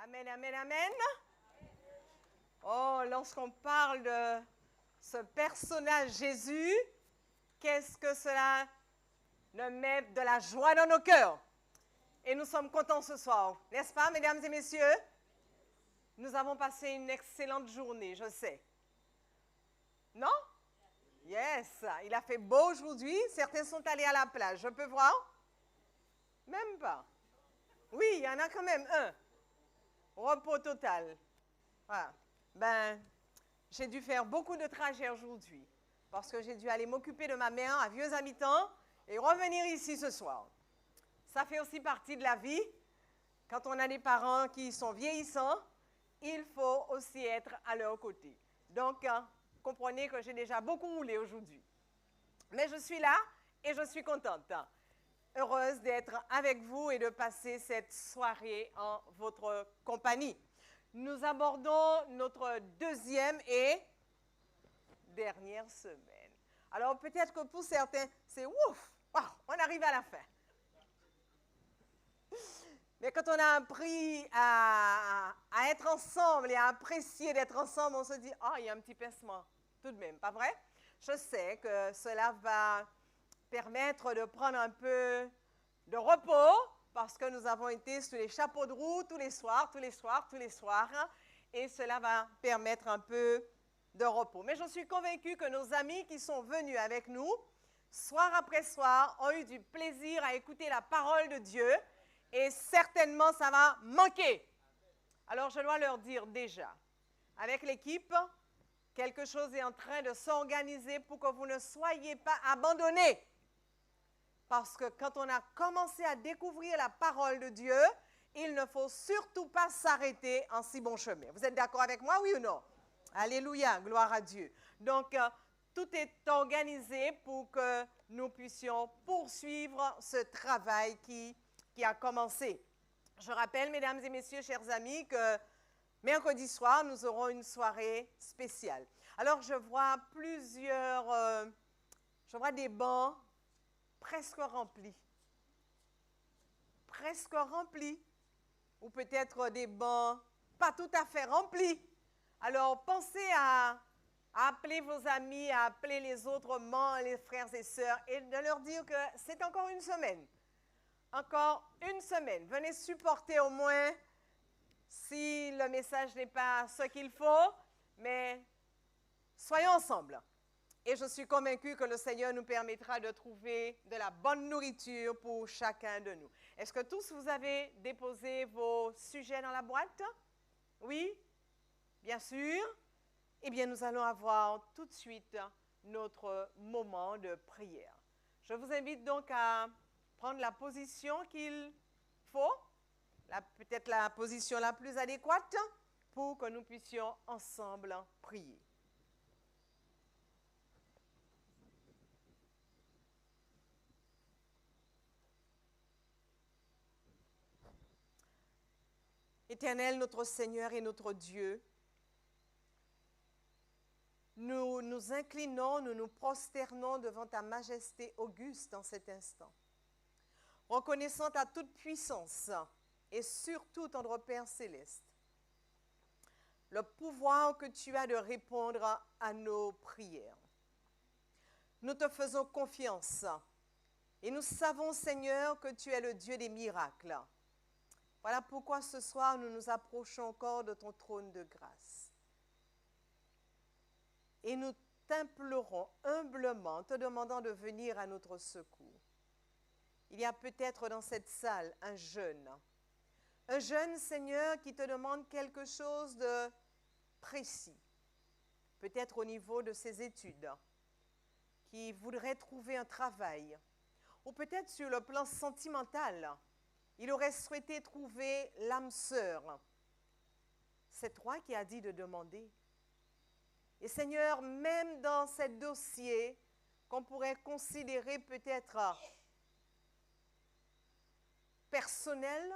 Amen, amen, amen. Oh, lorsqu'on parle de ce personnage Jésus, qu'est-ce que cela nous met de la joie dans nos cœurs. Et nous sommes contents ce soir, n'est-ce pas, mesdames et messieurs? Nous avons passé une excellente journée, je sais. Non? Yes, il a fait beau aujourd'hui. Certains sont allés à la plage. Je peux voir? Même pas. Oui, il y en a quand même un. Repos total. Voilà. Ben, j'ai dû faire beaucoup de trajets aujourd'hui parce que j'ai dû aller m'occuper de ma mère à Vieux-Habitants et revenir ici ce soir. Ça fait aussi partie de la vie. Quand on a des parents qui sont vieillissants, il faut aussi être à leur côté. Donc, comprenez que j'ai déjà beaucoup roulé aujourd'hui. Mais je suis là et je suis contente, heureuse d'être avec vous et de passer cette soirée en votre compagnie. Nous abordons notre deuxième et dernière semaine. Alors, peut-être que pour certains, c'est ouf, wow, on arrive à la fin. Mais quand on a appris à être ensemble et à apprécier d'être ensemble, on se dit, ah, il y a un petit pincement, tout de même, pas vrai? Je sais que cela va permettre de prendre un peu de repos, parce que nous avons été sous les chapeaux de roue tous les soirs, et cela va permettre un peu de repos. Mais je suis convaincue que nos amis qui sont venus avec nous, soir après soir, ont eu du plaisir à écouter la parole de Dieu, et certainement ça va manquer. Alors je dois leur dire déjà, avec l'équipe, quelque chose est en train de s'organiser pour que vous ne soyez pas abandonnés. Parce que quand on a commencé à découvrir la parole de Dieu, il ne faut surtout pas s'arrêter en si bon chemin. Vous êtes d'accord avec moi, oui ou non? Alléluia, gloire à Dieu. Donc, tout est organisé pour que nous puissions poursuivre ce travail qui a commencé. Je rappelle, mesdames et messieurs, chers amis, que mercredi soir, nous aurons une soirée spéciale. Alors, je vois des bancs presque remplis. Presque remplis. Ou peut-être des bancs pas tout à fait remplis. Alors, pensez à appeler vos amis, à appeler les autres membres, les frères et sœurs, et de leur dire que c'est encore une semaine. Encore une semaine. Venez supporter au moins, si le message n'est pas ce qu'il faut, mais soyons ensemble. Et je suis convaincue que le Seigneur nous permettra de trouver de la bonne nourriture pour chacun de nous. Est-ce que tous vous avez déposé vos sujets dans la boîte? Oui? Bien sûr. Eh bien, nous allons avoir tout de suite notre moment de prière. Je vous invite donc à prendre la position qu'il faut, peut-être la position la plus adéquate pour que nous puissions ensemble prier. Éternel, notre Seigneur et notre Dieu, nous nous inclinons, nous nous prosternons devant ta majesté auguste en cet instant, reconnaissant ta toute puissance et surtout, tendre Père céleste, le pouvoir que tu as de répondre à nos prières. Nous te faisons confiance et nous savons, Seigneur, que tu es le Dieu des miracles. Voilà pourquoi ce soir, nous nous approchons encore de ton trône de grâce. Et nous t'implorons humblement, te demandant de venir à notre secours. Il y a peut-être dans cette salle un jeune, Seigneur, qui te demande quelque chose de précis, peut-être au niveau de ses études, qui voudrait trouver un travail, ou peut-être sur le plan sentimental, il aurait souhaité trouver l'âme sœur. C'est toi qui as dit de demander. Et Seigneur, même dans ces dossiers qu'on pourrait considérer peut-être personnels,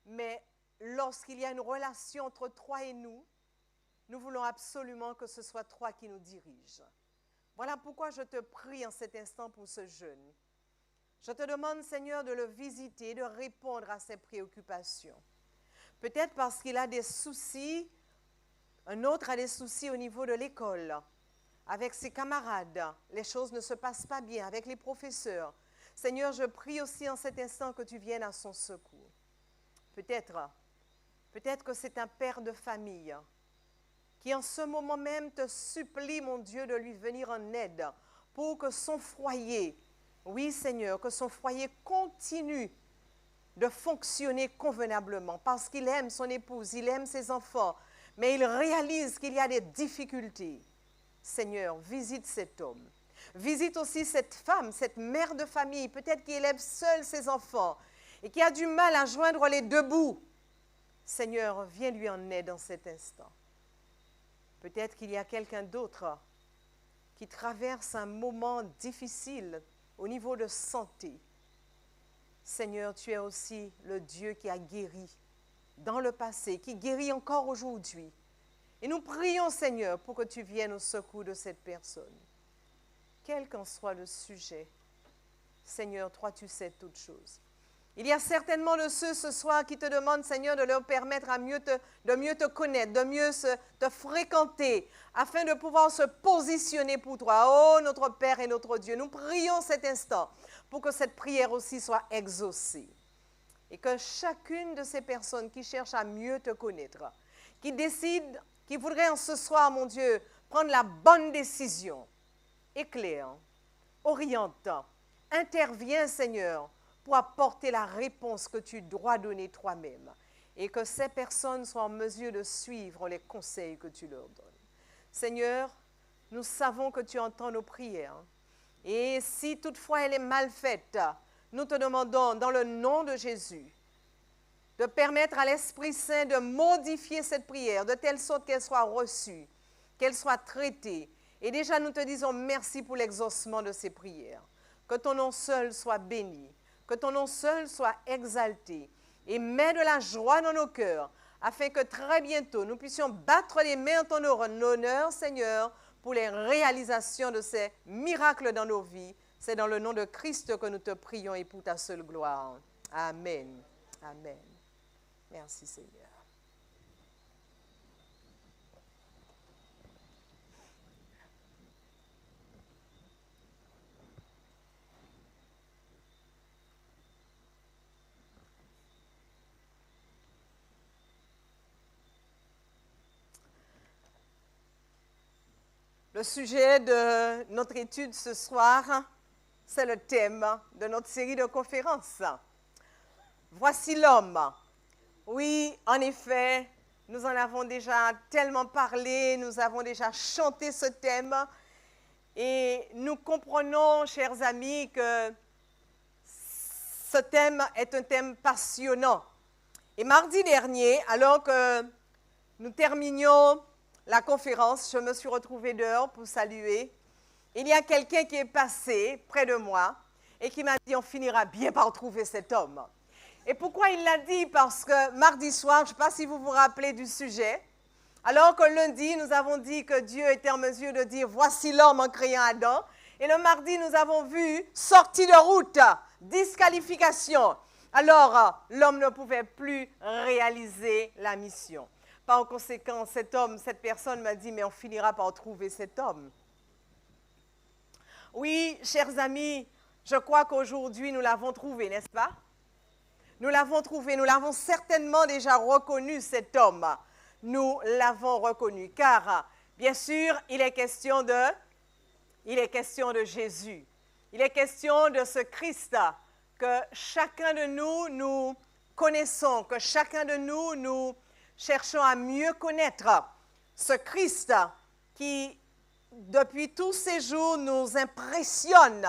mais lorsqu'il y a une relation entre toi et nous voulons absolument que ce soit toi qui nous dirige. Voilà pourquoi je te prie en cet instant pour ce jeune. Je te demande, Seigneur, de le visiter, de répondre à ses préoccupations. Peut-être parce qu'il a des soucis, un autre a des soucis au niveau de l'école, avec ses camarades. Les choses ne se passent pas bien, avec les professeurs. Seigneur, je prie aussi en cet instant que tu viennes à son secours. Peut-être que c'est un père de famille qui en ce moment même te supplie, mon Dieu, de lui venir en aide pour que son foyer, oui Seigneur, que son foyer continue de fonctionner convenablement parce qu'il aime son épouse, il aime ses enfants, mais il réalise qu'il y a des difficultés. Seigneur, visite cet homme. Visite aussi cette femme, cette mère de famille, peut-être qui élève seule ses enfants et qui a du mal à joindre les deux bouts. Seigneur, viens lui en aide en cet instant. Peut-être qu'il y a quelqu'un d'autre qui traverse un moment difficile au niveau de santé. Seigneur, tu es aussi le Dieu qui a guéri dans le passé, qui guérit encore aujourd'hui. Et nous prions, Seigneur, pour que tu viennes au secours de cette personne. Quel qu'en soit le sujet, Seigneur, toi, tu sais toutes choses. Il y a certainement de ceux ce soir qui te demandent, Seigneur, de leur permettre de mieux te connaître, de mieux te fréquenter, afin de pouvoir se positionner pour toi. Oh, notre Père et notre Dieu, nous prions cet instant pour que cette prière aussi soit exaucée. Et que chacune de ces personnes qui cherchent à mieux te connaître, qui décident, qui voudraient en ce soir, mon Dieu, prendre la bonne décision, éclaire, oriente, interviens, Seigneur, pour apporter la réponse que tu dois donner toi-même et que ces personnes soient en mesure de suivre les conseils que tu leur donnes. Seigneur, nous savons que tu entends nos prières et si toutefois elle est mal faite, nous te demandons dans le nom de Jésus de permettre à l'Esprit Saint de modifier cette prière de telle sorte qu'elle soit reçue, qu'elle soit traitée. Et déjà nous te disons merci pour l'exaucement de ces prières. Que ton nom seul soit béni. Que ton nom seul soit exalté et mets de la joie dans nos cœurs, afin que très bientôt nous puissions battre les mains en ton honneur, Seigneur, pour les réalisations de ces miracles dans nos vies. C'est dans le nom de Christ que nous te prions et pour ta seule gloire. Amen. Amen. Merci, Seigneur. Le sujet de notre étude ce soir, c'est le thème de notre série de conférences. Voici l'homme. Oui, en effet, nous en avons déjà tellement parlé, nous avons déjà chanté ce thème et nous comprenons, chers amis, que ce thème est un thème passionnant. Et mardi dernier, alors que nous terminions la conférence, je me suis retrouvée dehors pour saluer. Il y a quelqu'un qui est passé près de moi et qui m'a dit « On finira bien par trouver cet homme ». Et pourquoi il l'a dit? Parce que mardi soir, je ne sais pas si vous vous rappelez du sujet, alors que lundi, nous avons dit que Dieu était en mesure de dire « Voici l'homme en créant Adam ». Et le mardi, nous avons vu « Sortie de route », disqualification. Alors, l'homme ne pouvait plus réaliser la mission. Par conséquent, cette personne m'a dit, mais on finira par trouver cet homme. Oui, chers amis, je crois qu'aujourd'hui, nous l'avons trouvé, n'est-ce pas? Nous l'avons trouvé, nous l'avons certainement déjà reconnu, cet homme. Nous l'avons reconnu, car, bien sûr, il est question de Jésus. Il est question de ce Christ que chacun de nous connaissons, que chacun de nous cherchons à mieux connaître, ce Christ qui, depuis tous ces jours, nous impressionne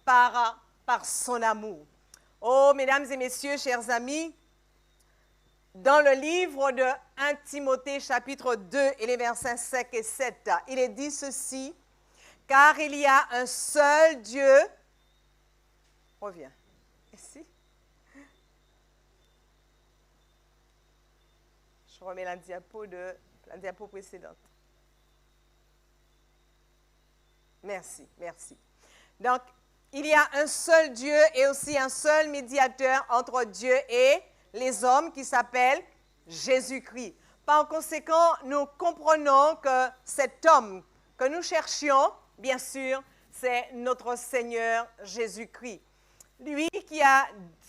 par son amour. Oh, mesdames et messieurs, chers amis, dans le livre de 1 Timothée, chapitre 2, et les versets 5 et 7, il est dit ceci, « Car il y a un seul Dieu. » Reviens. Ici. Je remets la diapo précédente. Merci, merci. Donc, il y a un seul Dieu et aussi un seul médiateur entre Dieu et les hommes qui s'appelle Jésus-Christ. Par conséquent, nous comprenons que cet homme que nous cherchions, bien sûr, c'est notre Seigneur Jésus-Christ. Lui qui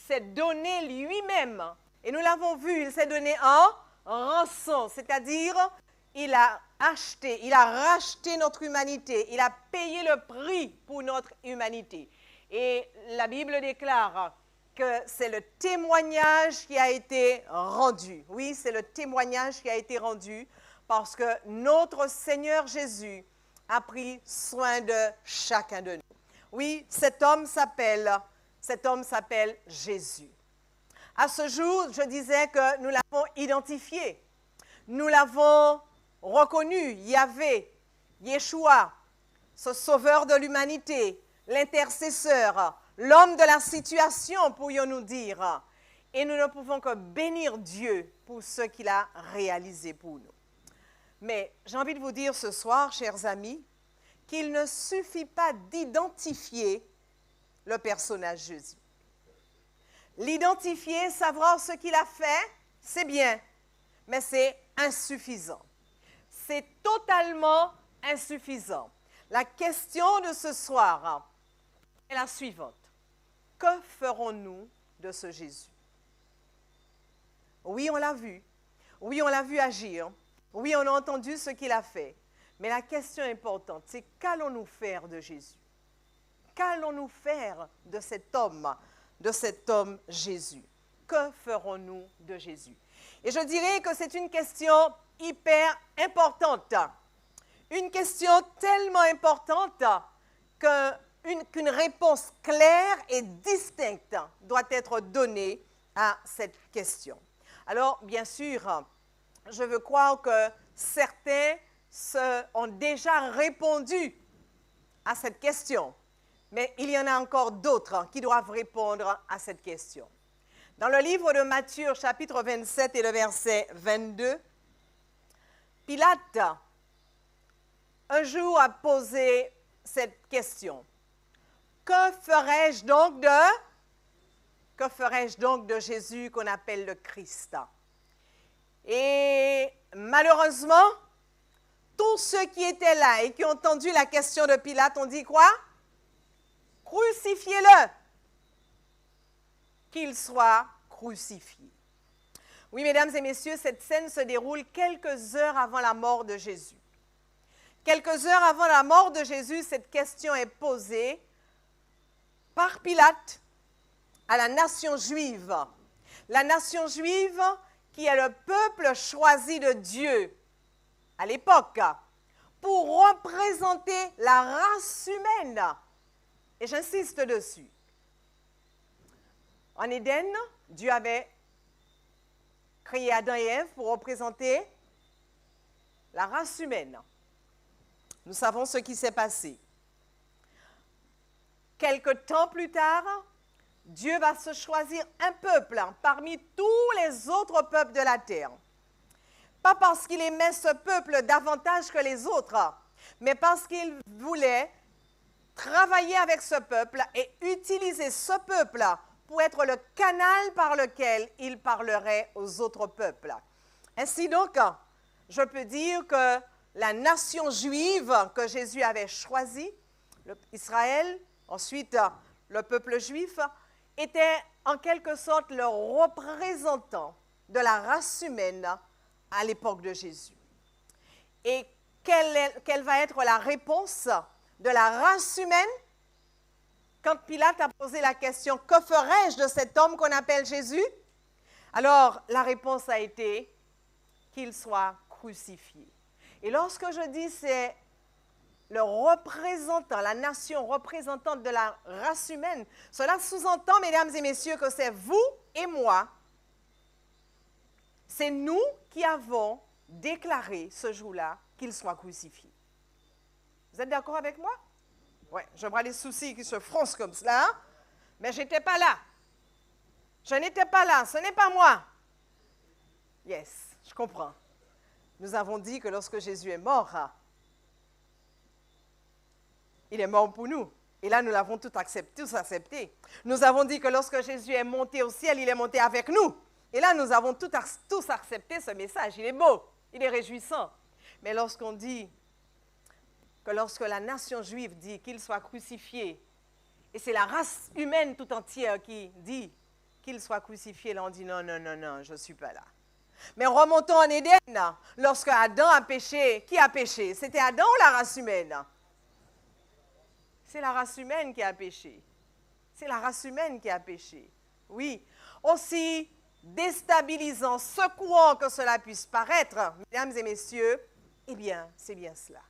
s'est donné lui-même, et nous l'avons vu, il s'est donné en rançon, c'est-à-dire il a racheté notre humanité, il a payé le prix pour notre humanité. Et la Bible déclare que c'est le témoignage qui a été rendu. Oui, c'est le témoignage qui a été rendu parce que notre Seigneur Jésus a pris soin de chacun de nous. Oui, cet homme s'appelle Jésus. À ce jour, je disais que nous l'avons identifié. Nous l'avons reconnu, Yahvé, Yeshua, ce sauveur de l'humanité, l'intercesseur, l'homme de la situation, pourrions-nous dire. Et nous ne pouvons que bénir Dieu pour ce qu'il a réalisé pour nous. Mais j'ai envie de vous dire ce soir, chers amis, qu'il ne suffit pas d'identifier le personnage Jésus. L'identifier, savoir ce qu'il a fait, c'est bien, mais c'est insuffisant. C'est totalement insuffisant. La question de ce soir est la suivante. Que ferons-nous de ce Jésus? Oui, on l'a vu. Oui, on l'a vu agir. Oui, on a entendu ce qu'il a fait. Mais la question importante, c'est qu'allons-nous faire de Jésus? Qu'allons-nous faire de cet homme Jésus? Que ferons-nous de Jésus? Et je dirais que c'est une question hyper importante. Une question tellement importante qu'une réponse claire et distincte doit être donnée à cette question. Alors, bien sûr, je veux croire que certains ont déjà répondu à cette question, mais il y en a encore d'autres qui doivent répondre à cette question. Dans le livre de Matthieu, chapitre 27 et le verset 22, Pilate, un jour, a posé cette question. Que ferais-je donc de Jésus qu'on appelle le Christ? Et malheureusement, tous ceux qui étaient là et qui ont entendu la question de Pilate ont dit quoi? Crucifiez-le, qu'il soit crucifié. Oui, mesdames et messieurs, cette scène se déroule quelques heures avant la mort de Jésus. Quelques heures avant la mort de Jésus, cette question est posée par Pilate à la nation juive. La nation juive qui est le peuple choisi de Dieu à l'époque pour représenter la race humaine. Et j'insiste dessus. En Éden, Dieu avait créé Adam et Ève pour représenter la race humaine. Nous savons ce qui s'est passé. Quelque temps plus tard, Dieu va se choisir un peuple parmi tous les autres peuples de la terre. Pas parce qu'il aimait ce peuple davantage que les autres, mais parce qu'il voulait travailler avec ce peuple et utiliser ce peuple pour être le canal par lequel il parlerait aux autres peuples. Ainsi donc, je peux dire que la nation juive que Jésus avait choisie, Israël, ensuite le peuple juif, était en quelque sorte le représentant de la race humaine à l'époque de Jésus. Et quelle va être la réponse de la race humaine quand Pilate a posé la question « Que ferais-je de cet homme qu'on appelle Jésus ?» Alors, la réponse a été qu'il soit crucifié. Et lorsque je dis c'est le représentant, la nation représentante de la race humaine, cela sous-entend, mesdames et messieurs, que c'est vous et moi, c'est nous qui avons déclaré ce jour-là qu'il soit crucifié. Vous êtes d'accord avec moi? Oui, je vois les soucis qui se froncent comme cela, mais je n'étais pas là. Je n'étais pas là, ce n'est pas moi. Yes, je comprends. Nous avons dit que lorsque Jésus est mort, il est mort pour nous. Et là, nous l'avons tous accepté. Nous avons dit que lorsque Jésus est monté au ciel, il est monté avec nous. Et là, nous avons tous accepté ce message. Il est beau, il est réjouissant. Mais lorsqu'on dit que lorsque la nation juive dit qu'il soit crucifié, et c'est la race humaine tout entière qui dit qu'il soit crucifié, là on dit non, non, non, non, je ne suis pas là. Mais remontons en Éden, lorsque Adam a péché, qui a péché? C'était Adam ou la race humaine? C'est la race humaine qui a péché. C'est la race humaine qui a péché. Oui, aussi déstabilisant, secouant que cela puisse paraître, mesdames et messieurs, eh bien, c'est bien cela.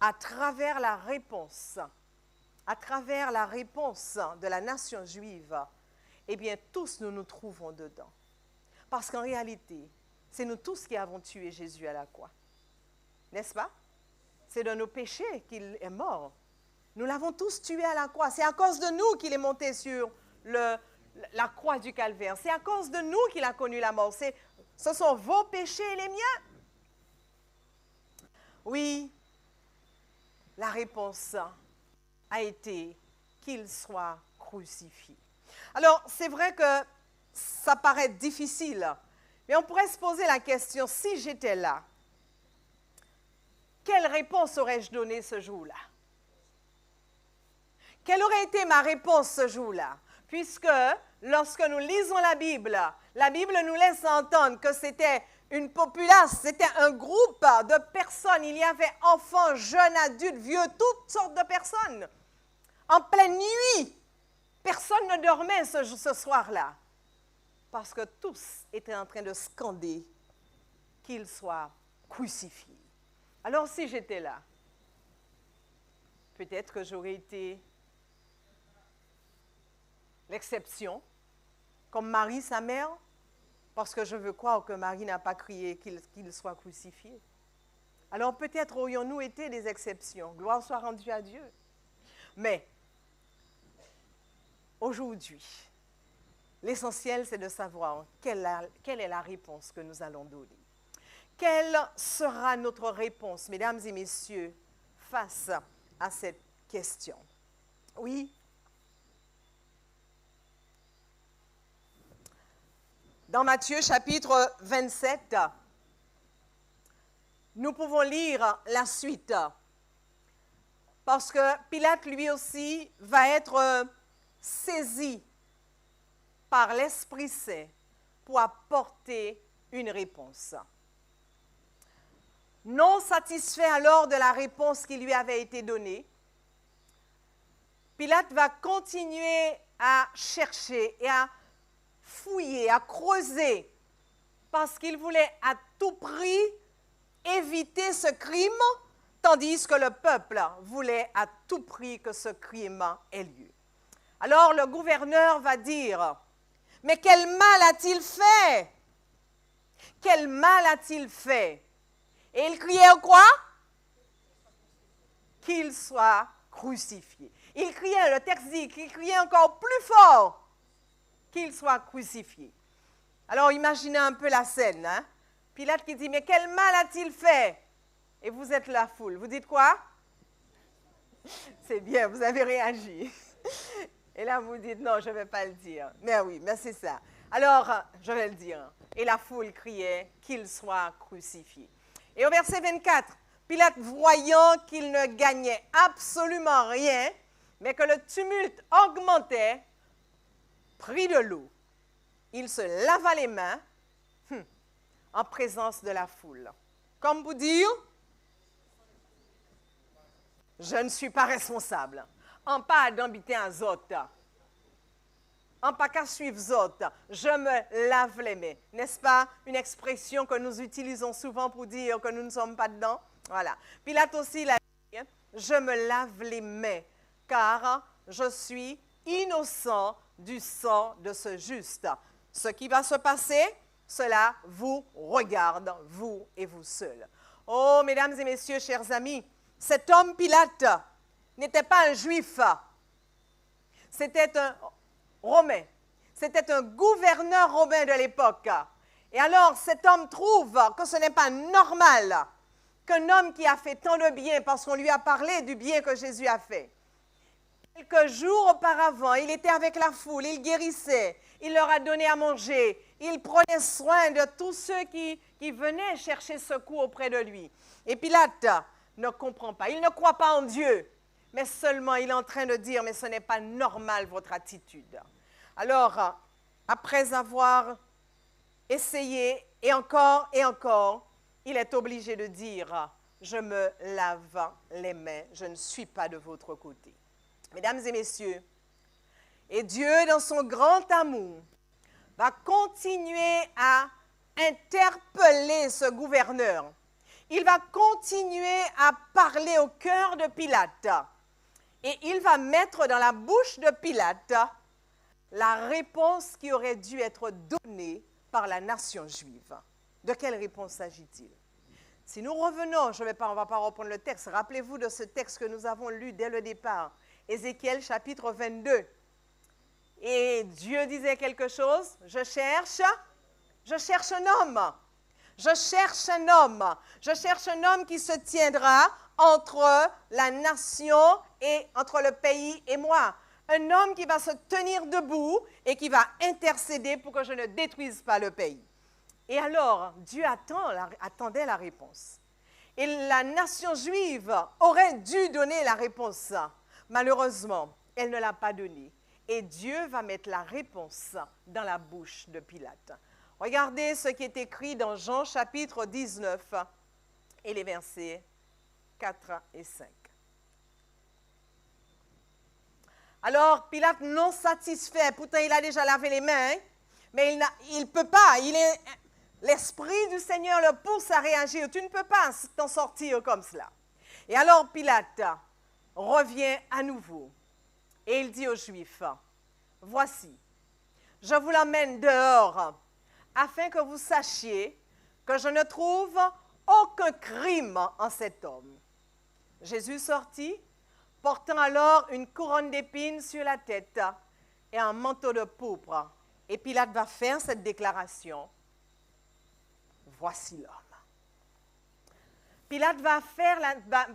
À travers la réponse de la nation juive, eh bien, tous nous nous trouvons dedans. Parce qu'en réalité, c'est nous tous qui avons tué Jésus à la croix. N'est-ce pas? C'est de nos péchés qu'il est mort. Nous l'avons tous tué à la croix. C'est à cause de nous qu'il est monté sur la croix du calvaire. C'est à cause de nous qu'il a connu la mort. Ce sont vos péchés et les miens. Oui, la réponse a été qu'il soit crucifié. Alors, c'est vrai que ça paraît difficile, mais on pourrait se poser la question, si j'étais là, quelle réponse aurais-je donnée ce jour-là? Quelle aurait été ma réponse ce jour-là? Puisque lorsque nous lisons la Bible nous laisse entendre que c'était une populace, c'était un groupe de personnes. Il y avait enfants, jeunes, adultes, vieux, toutes sortes de personnes. En pleine nuit, personne ne dormait ce soir-là. Parce que tous étaient en train de scander qu'il soit crucifié. Alors si j'étais là, peut-être que j'aurais été l'exception, comme Marie, sa mère, parce que je veux croire que Marie n'a pas crié qu'il soit crucifié. Alors peut-être aurions-nous été des exceptions. Gloire soit rendue à Dieu. Mais aujourd'hui, l'essentiel, c'est de savoir quelle est la réponse que nous allons donner. Quelle sera notre réponse, mesdames et messieurs, face à cette question? Oui. Dans Matthieu chapitre 27, nous pouvons lire la suite. Parce que Pilate, lui aussi, va être saisi par l'Esprit Saint pour apporter une réponse. Non satisfait alors de la réponse qui lui avait été donnée, Pilate va continuer à chercher et à fouiller, à creuser, parce qu'il voulait à tout prix éviter ce crime, tandis que le peuple voulait à tout prix que ce crime ait lieu. Alors le gouverneur va dire, « Mais quel mal a-t-il fait? Quel mal a-t-il fait? » Et il criait quoi? Qu'il soit crucifié. Il criait, le texte dit qu'il criait encore plus fort, qu'il soit crucifié. Alors imaginez un peu la scène, hein? Pilate qui dit, mais quel mal a-t-il fait? Et vous êtes la foule. Vous dites quoi? C'est bien, vous avez réagi. Et là, vous dites, non, je ne vais pas le dire. Mais oui, mais c'est ça. Alors, je vais le dire. Et la foule criait qu'il soit crucifié. Et au verset 24, Pilate, voyant qu'il ne gagnait absolument rien, mais que le tumulte augmentait, prit de l'eau. Il se lava les mains en présence de la foule. Comme vous dire, je ne suis pas responsable. En pas d'embêter un autre. En pas qu'à suivre autres. Je me lave les mains. N'est-ce pas une expression que nous utilisons souvent pour dire que nous ne sommes pas dedans? Voilà. Pilate aussi l'a dit, je me lave les mains, car je suis innocent du sang de ce juste. Ce qui va se passer, cela vous regarde, vous et vous seuls. Oh, mesdames et messieurs, chers amis, cet homme Pilate n'était pas un juif. C'était un Romain. C'était un gouverneur romain de l'époque. Et alors, cet homme trouve que ce n'est pas normal qu'un homme qui a fait tant de bien, parce qu'on lui a parlé du bien que Jésus a fait, quelques jours auparavant, il était avec la foule, il guérissait, il leur a donné à manger, il prenait soin de tous ceux qui venaient chercher secours auprès de lui. Et Pilate ne comprend pas. Il ne croit pas en Dieu, mais seulement il est en train de dire, mais ce n'est pas normal votre attitude. Alors, après avoir essayé et encore, il est obligé de dire, je me lave les mains, je ne suis pas de votre côté. Mesdames et messieurs, et Dieu, dans son grand amour, va continuer à interpeller ce gouverneur. Il va continuer à parler au cœur de Pilate. Et il va mettre dans la bouche de Pilate la réponse qui aurait dû être donnée par la nation juive. De quelle réponse s'agit-il? Si nous revenons, on ne va pas reprendre le texte, rappelez-vous de ce texte que nous avons lu dès le départ, Ézéchiel chapitre 22. Et Dieu disait quelque chose, je cherche un homme. Je cherche un homme qui se tiendra entre la nation et entre le pays et moi. Un homme qui va se tenir debout et qui va intercéder pour que je ne détruise pas le pays. Et alors, Dieu attendait la réponse. Et la nation juive aurait dû donner la réponse. Malheureusement, elle ne l'a pas donnée. Et Dieu va mettre la réponse dans la bouche de Pilate. Regardez ce qui est écrit dans Jean chapitre 19 et les versets 4 et 5. Alors, Pilate, non satisfait, pourtant il a déjà lavé les mains, mais il ne peut pas, l'Esprit du Seigneur le pousse à réagir. Tu ne peux pas t'en sortir comme cela. Et alors Pilate revient à nouveau et il dit aux Juifs, voici, je vous l'emmène dehors afin que vous sachiez que je ne trouve aucun crime en cet homme. Jésus sortit, portant alors une couronne d'épines sur la tête et un manteau de pourpre. Et Pilate va faire cette déclaration. Voici l'homme.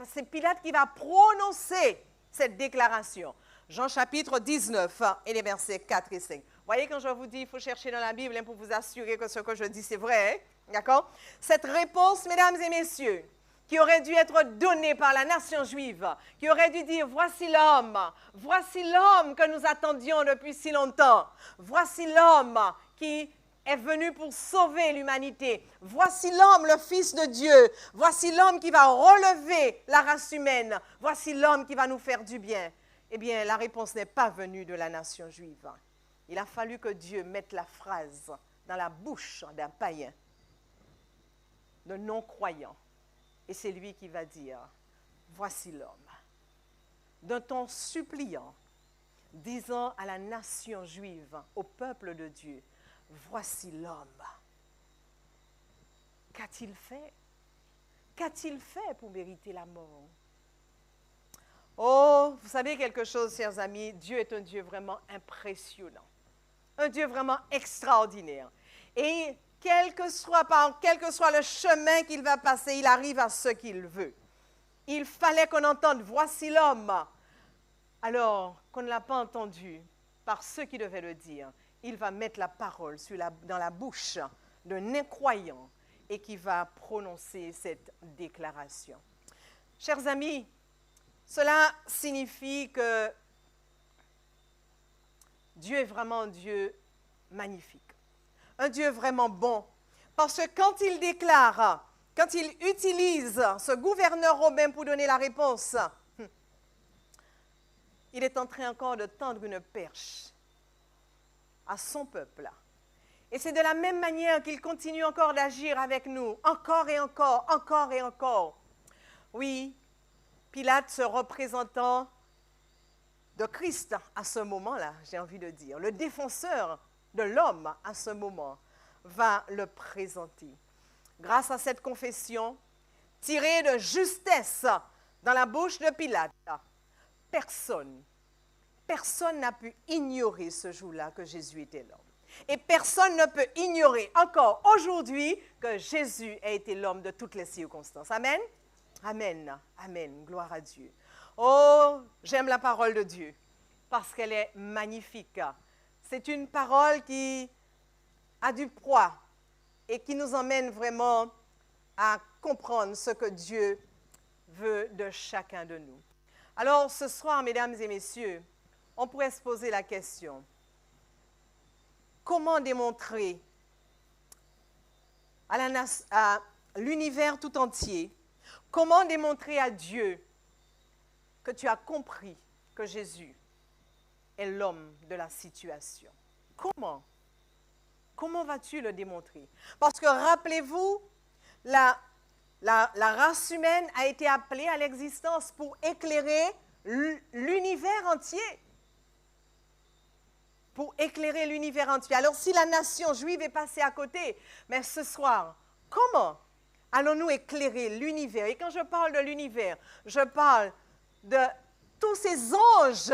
C'est Pilate qui va prononcer cette déclaration. Jean chapitre 19 et les versets 4 et 5. Voyez, quand je vous dis, il faut chercher dans la Bible pour vous assurer que ce que je dis, c'est vrai. Hein? D'accord? Cette réponse, mesdames et messieurs, qui aurait dû être donnée par la nation juive, qui aurait dû dire, voici l'homme que nous attendions depuis si longtemps. Voici l'homme qui est venu pour sauver l'humanité. Voici l'homme, le Fils de Dieu. Voici l'homme qui va relever la race humaine. Voici l'homme qui va nous faire du bien. Eh bien, la réponse n'est pas venue de la nation juive. Il a fallu que Dieu mette la phrase dans la bouche d'un païen, d'un non-croyant. Et c'est lui qui va dire, voici l'homme. D'un ton suppliant, disant à la nation juive, au peuple de Dieu, voici l'homme. Qu'a-t-il fait? Qu'a-t-il fait pour mériter la mort? Oh, vous savez quelque chose, chers amis, Dieu est un Dieu vraiment impressionnant. Un Dieu vraiment extraordinaire. Et quel que soit le chemin qu'il va passer, il arrive à ce qu'il veut. Il fallait qu'on entende, voici l'homme. Alors qu'on ne l'a pas entendu par ceux qui devaient le dire, il va mettre la parole dans la bouche d'un incroyant et qui va prononcer cette déclaration. Chers amis, cela signifie que Dieu est vraiment un Dieu magnifique, un Dieu vraiment bon, parce que quand il déclare, quand il utilise ce gouverneur romain pour donner la réponse, il est en train encore de tendre une perche à son peuple. Et c'est de la même manière qu'il continue encore d'agir avec nous, encore et encore, encore et encore. Oui, Pilate se représentant de Christ à ce moment-là, j'ai envie de dire, le défenseur de l'homme à ce moment, va le présenter. Grâce à cette confession, tirée de justesse dans la bouche de Pilate, personne n'a pu ignorer ce jour-là que Jésus était l'homme. Et personne ne peut ignorer encore aujourd'hui que Jésus a été l'homme de toutes les circonstances. Amen? Amen. Amen. Gloire à Dieu. Oh, j'aime la parole de Dieu parce qu'elle est magnifique. C'est une parole qui a du poids et qui nous emmène vraiment à comprendre ce que Dieu veut de chacun de nous. Alors ce soir, mesdames et messieurs, on pourrait se poser la question, comment démontrer à l'univers tout entier, comment démontrer à Dieu que tu as compris que Jésus est l'homme de la situation? Comment? Comment vas-tu le démontrer? Parce que rappelez-vous, la race humaine a été appelée à l'existence pour éclairer l'univers entier. Pour éclairer l'univers entier. Alors si la nation juive est passée à côté, mais ce soir, comment allons-nous éclairer l'univers? Et quand je parle de l'univers, je parle de tous ces anges,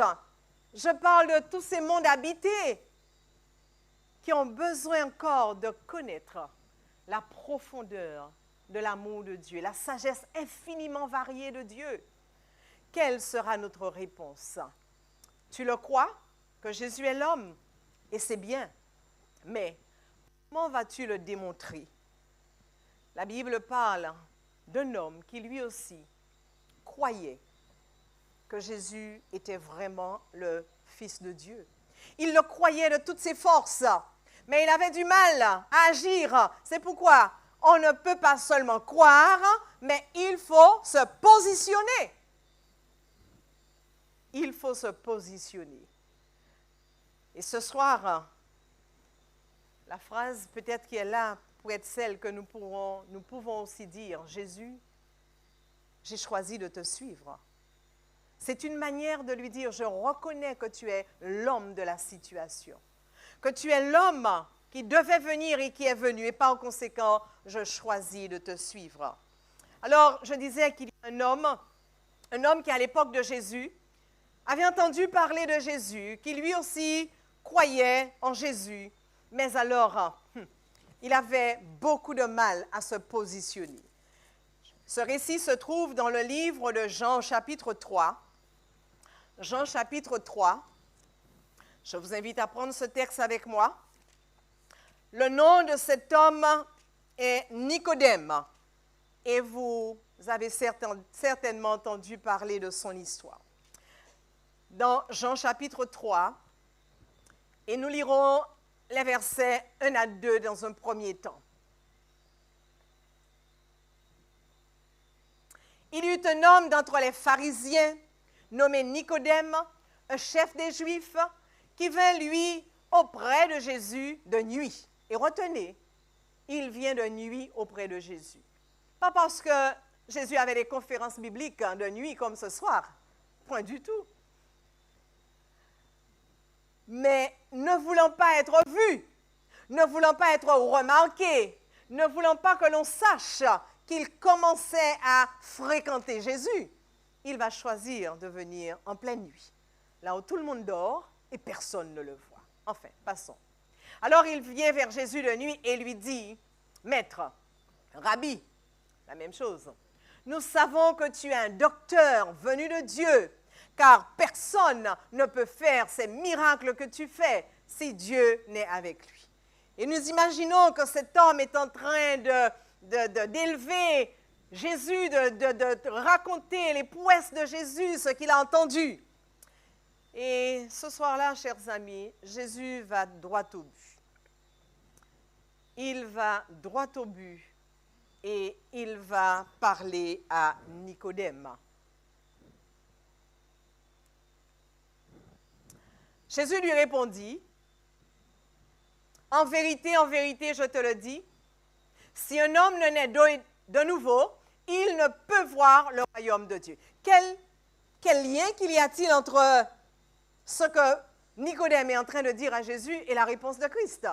je parle de tous ces mondes habités qui ont besoin encore de connaître la profondeur de l'amour de Dieu, la sagesse infiniment variée de Dieu. Quelle sera notre réponse? Tu le crois que Jésus est l'homme? Et c'est bien. Mais comment vas-tu le démontrer? La Bible parle d'un homme qui lui aussi croyait que Jésus était vraiment le Fils de Dieu. Il le croyait de toutes ses forces, mais il avait du mal à agir. C'est pourquoi on ne peut pas seulement croire, mais il faut se positionner. Il faut se positionner. Et ce soir, la phrase peut-être qui est là pour être celle que nous pouvons aussi dire, Jésus, j'ai choisi de te suivre. C'est une manière de lui dire, je reconnais que tu es l'homme de la situation, que tu es l'homme qui devait venir et qui est venu, et par conséquent, je choisis de te suivre. Alors, je disais qu'il y a un homme qui à l'époque de Jésus, avait entendu parler de Jésus, qui lui aussi croyait en Jésus, mais alors, il avait beaucoup de mal à se positionner. Ce récit se trouve dans le livre de Jean, chapitre 3. Jean, chapitre 3. Je vous invite à prendre ce texte avec moi. Le nom de cet homme est Nicodème, et vous avez certainement entendu parler de son histoire. Dans Jean, chapitre 3, et nous lirons les versets 1 à 2 dans un premier temps. Il y eut un homme d'entre les pharisiens, nommé Nicodème, un chef des Juifs, qui vint, lui, auprès de Jésus de nuit. Et retenez, il vient de nuit auprès de Jésus. Pas parce que Jésus avait des conférences bibliques de nuit comme ce soir, point du tout. Mais ne voulant pas être vu, ne voulant pas être remarqué, ne voulant pas que l'on sache qu'il commençait à fréquenter Jésus, il va choisir de venir en pleine nuit, là où tout le monde dort et personne ne le voit. Enfin, passons. Alors il vient vers Jésus de nuit et lui dit, « Maître, Rabbi », la même chose, « nous savons que tu es un docteur venu de Dieu, car personne ne peut faire ces miracles que tu fais si Dieu n'est avec lui. » Et nous imaginons que cet homme est en train d'élever Jésus, de raconter les prouesses de Jésus, ce qu'il a entendu. Et ce soir-là, chers amis, Jésus va droit au but. Il va droit au but et il va parler à Nicodème. Jésus lui répondit, « En vérité, je te le dis, si un homme ne naît de nouveau, il ne peut voir le royaume de Dieu. » Quel lien qu'il y a-t-il entre ce que Nicodème est en train de dire à Jésus et la réponse de Christ?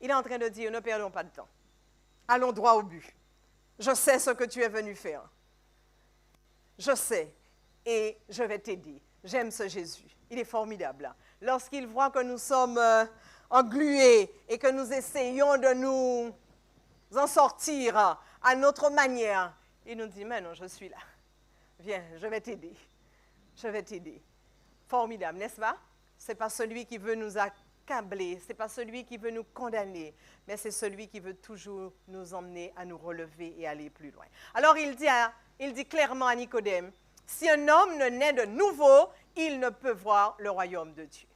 Il est en train de dire, ne perdons pas de temps. Allons droit au but. Je sais ce que tu es venu faire. Je sais et je vais t'aider. J'aime ce Jésus. Il est formidable. Lorsqu'il voit que nous sommes englués et que nous essayons de nous en sortir à notre manière, il nous dit, mais non, je suis là. Viens, je vais t'aider. Je vais t'aider. Formidable, n'est-ce pas? Ce n'est pas celui qui veut nous accabler, ce n'est pas celui qui veut nous condamner, mais c'est celui qui veut toujours nous emmener à nous relever et aller plus loin. Alors il dit clairement à Nicodème, si un homme ne naît de nouveau, il ne peut voir le royaume de Dieu.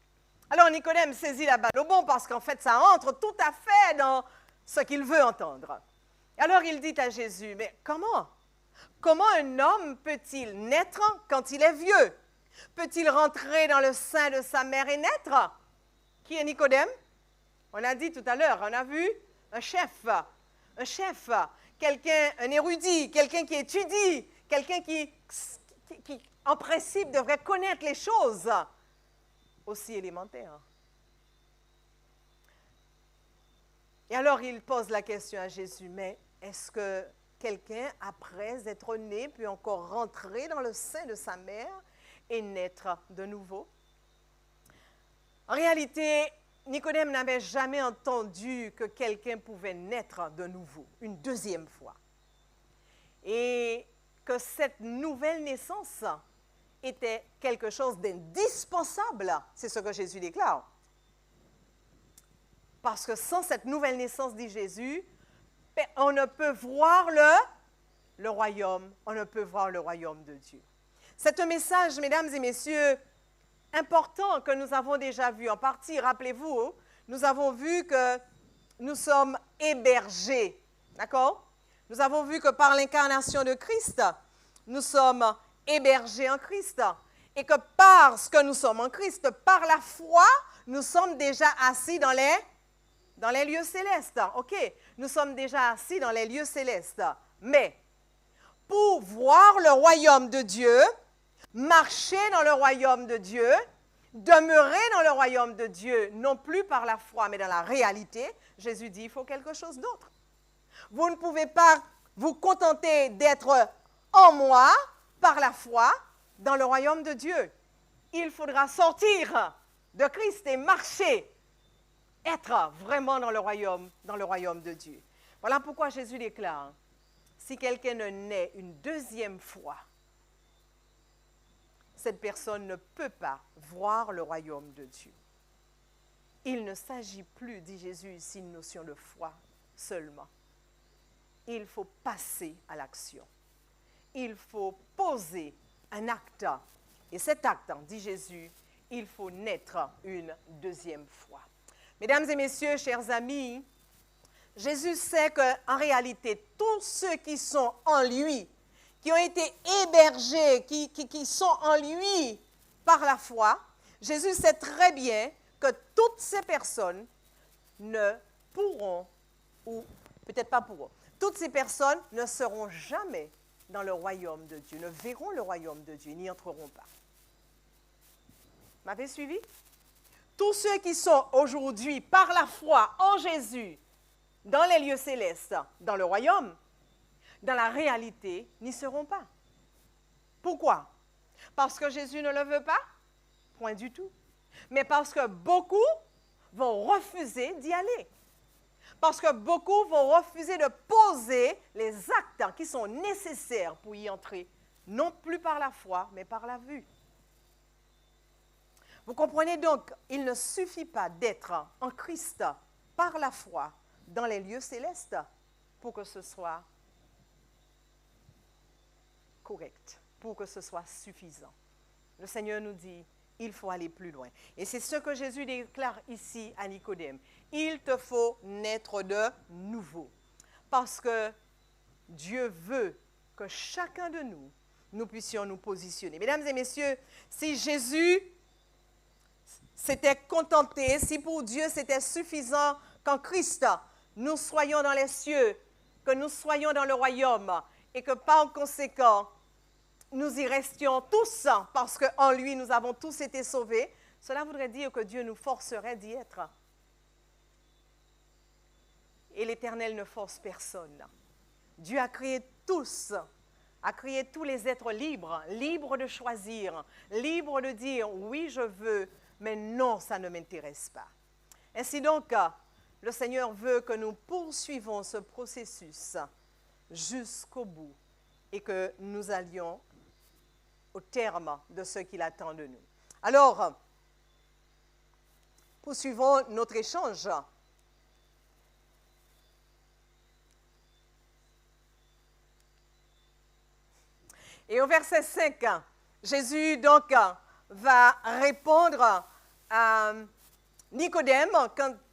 Alors Nicodème saisit la balle au bon parce qu'en fait ça entre tout à fait dans ce qu'il veut entendre. Alors il dit à Jésus, mais comment? Comment un homme peut-il naître quand il est vieux? Peut-il rentrer dans le sein de sa mère et naître? Qui est Nicodème? On a dit tout à l'heure, on a vu un chef, quelqu'un, un érudit, quelqu'un qui étudie, quelqu'un qui, en principe, devrait connaître les choses aussi élémentaires. Et alors, il pose la question à Jésus, mais est-ce que quelqu'un, après être né, peut encore rentrer dans le sein de sa mère et naître de nouveau? En réalité, Nicodème n'avait jamais entendu que quelqu'un pouvait naître de nouveau, une deuxième fois. Et que cette nouvelle naissance était quelque chose d'indispensable. C'est ce que Jésus déclare. Parce que sans cette nouvelle naissance, dit Jésus, on ne peut voir le royaume, on ne peut voir le royaume de Dieu. C'est un message, mesdames et messieurs, important que nous avons déjà vu. En partie, rappelez-vous, nous avons vu que nous sommes hébergés. D'accord? Nous avons vu que par l'incarnation de Christ, nous sommes hébergés en Christ. Et que parce que nous sommes en Christ, par la foi, nous sommes déjà assis dans les lieux célestes. OK? Nous sommes déjà assis dans les lieux célestes. Mais pour voir le royaume de Dieu, marcher dans le royaume de Dieu, demeurer dans le royaume de Dieu, non plus par la foi, mais dans la réalité, Jésus dit, il faut quelque chose d'autre. Vous ne pouvez pas vous contenter d'être en moi, par la foi, dans le royaume de Dieu. Il faudra sortir de Christ et marcher, être vraiment dans le royaume de Dieu. Voilà pourquoi Jésus déclare, si quelqu'un ne naît une deuxième fois, cette personne ne peut pas voir le royaume de Dieu. Il ne s'agit plus, dit Jésus ici, une notion de foi seulement. Il faut passer à l'action. Il faut poser un acte. Et cet acte, dit Jésus, il faut naître une deuxième fois. Mesdames et messieurs, chers amis, Jésus sait qu'en réalité, tous ceux qui sont en lui, qui ont été hébergés, qui sont en lui par la foi, Jésus sait très bien que toutes ces personnes ne pourront, ou peut-être pas pourront, toutes ces personnes ne seront jamais dans le royaume de Dieu, ne verront le royaume de Dieu, n'y entreront pas. M'avez suivi? Tous ceux qui sont aujourd'hui, par la foi en Jésus, dans les lieux célestes, dans le royaume, dans la réalité, n'y seront pas. Pourquoi? Parce que Jésus ne le veut pas? Point du tout. Mais parce que beaucoup vont refuser d'y aller. Parce que beaucoup vont refuser de poser les actes qui sont nécessaires pour y entrer, non plus par la foi, mais par la vue. Vous comprenez donc, il ne suffit pas d'être en Christ par la foi dans les lieux célestes pour que ce soit correct, pour que ce soit suffisant. Le Seigneur nous dit, il faut aller plus loin. Et c'est ce que Jésus déclare ici à Nicodème. Il te faut naître de nouveau. Parce que Dieu veut que chacun de nous, nous puissions nous positionner. Mesdames et messieurs, si Jésus s'était contenté, si pour Dieu c'était suffisant qu'en Christ, nous soyons dans les cieux, que nous soyons dans le royaume et que par conséquent, nous y restions tous parce qu'en lui, nous avons tous été sauvés, cela voudrait dire que Dieu nous forcerait d'y être. Et l'Éternel ne force personne. Dieu a créé tous, a créé tous les êtres libres, libres de choisir, libres de dire oui, je veux, mais non, ça ne m'intéresse pas. Ainsi donc, le Seigneur veut que nous poursuivons ce processus jusqu'au bout et que nous allions au terme de ce qu'il attend de nous. Alors, Poursuivons notre échange. Et au verset 5, Jésus donc va répondre à Nicodème,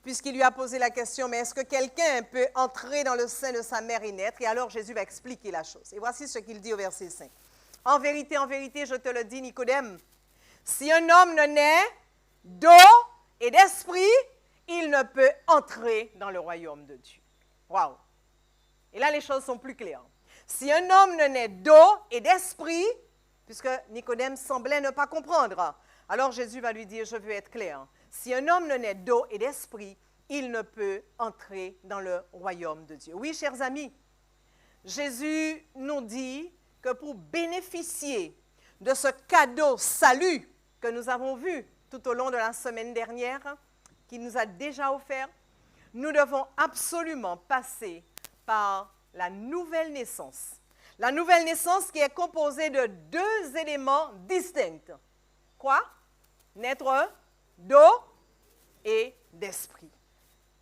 puisqu'il lui a posé la question, mais est-ce que quelqu'un peut entrer dans le sein de sa mère et naître? Et alors Jésus va expliquer la chose. Et voici ce qu'il dit au verset 5. En vérité, je te le dis, Nicodème, si un homme ne naît d'eau et d'esprit, il ne peut entrer dans le royaume de Dieu. Waouh! Et là, les choses sont plus claires. Si un homme ne naît d'eau et d'esprit, puisque Nicodème semblait ne pas comprendre, alors Jésus va lui dire, je veux être clair. Si un homme ne naît d'eau et d'esprit, il ne peut entrer dans le royaume de Dieu. Oui, chers amis, Jésus nous dit que pour bénéficier de ce cadeau salut que nous avons vu tout au long de la semaine dernière, qu'il nous a déjà offert, nous devons absolument passer par la nouvelle naissance. La nouvelle naissance qui est composée de deux éléments distincts. Quoi? Naître d'eau et d'esprit.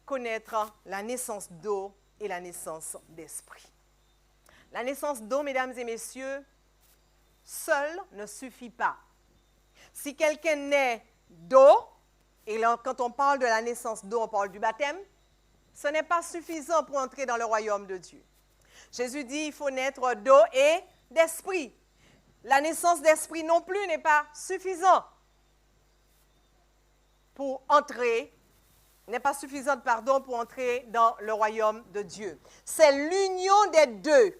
Connaître la naissance d'eau et la naissance d'esprit. La naissance d'eau, mesdames et messieurs, seule ne suffit pas. Si quelqu'un naît d'eau, et là, quand on parle de la naissance d'eau, on parle du baptême, ce n'est pas suffisant pour entrer dans le royaume de Dieu. Jésus dit qu'il faut naître d'eau et d'esprit. La naissance d'esprit non plus n'est pas suffisante pour entrer, pour entrer dans le royaume de Dieu. C'est l'union des deux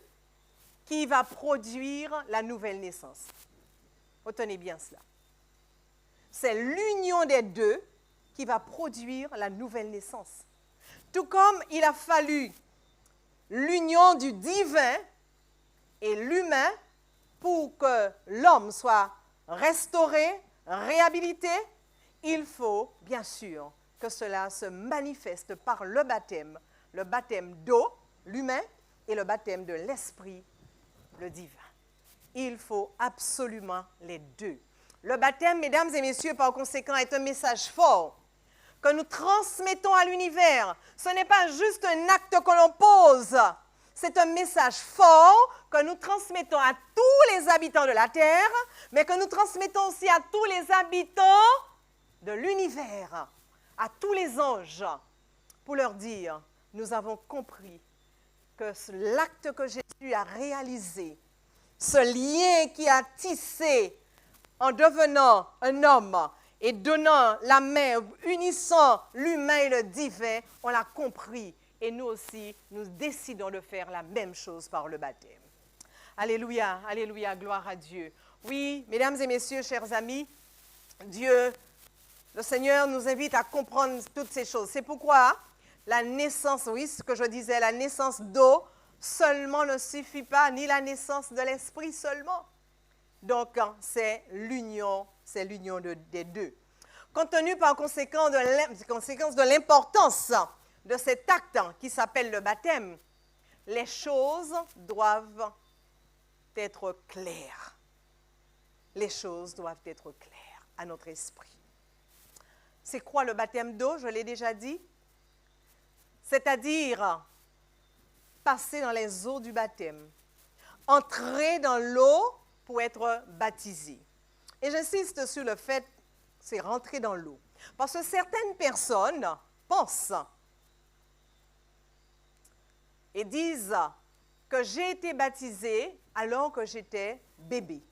qui va produire la nouvelle naissance. Retenez bien cela. C'est l'union des deux qui va produire la nouvelle naissance. Tout comme il a fallu l'union du divin et l'humain pour que l'homme soit restauré, réhabilité, il faut bien sûr que cela se manifeste par le baptême d'eau, l'humain, et le baptême de l'esprit, le divin. Il faut absolument les deux. Le baptême, mesdames et messieurs, par conséquent, est un message fort que nous transmettons à l'univers. Ce n'est pas juste un acte que l'on pose, c'est un message fort que nous transmettons à tous les habitants de la terre, mais que nous transmettons aussi à tous les habitants de l'univers, à tous les anges, pour leur dire, nous avons compris que l'acte que Jésus a réalisé, ce lien qui a tissé en devenant un homme et donnant la main, unissant l'humain et le divin, on l'a compris. Et nous aussi, nous décidons de faire la même chose par le baptême. Alléluia, alléluia, gloire à Dieu. Oui, mesdames et messieurs, chers amis, Dieu, le Seigneur nous invite à comprendre toutes ces choses. C'est pourquoi la naissance, oui, ce que je disais, la naissance d'eau seulement ne suffit pas, ni la naissance de l'esprit seulement. Donc, c'est l'union des deux. Compte tenu par conséquent de l'importance de cet acte qui s'appelle le baptême, les choses doivent être claires. Les choses doivent être claires à notre esprit. C'est quoi le baptême d'eau? Je l'ai déjà dit. C'est-à-dire passer dans les eaux du baptême, entrer dans l'eau pour être baptisé. Et j'insiste sur le fait, c'est rentrer dans l'eau. Parce que certaines personnes pensent et disent que j'ai été baptisé alors que j'étais bébé.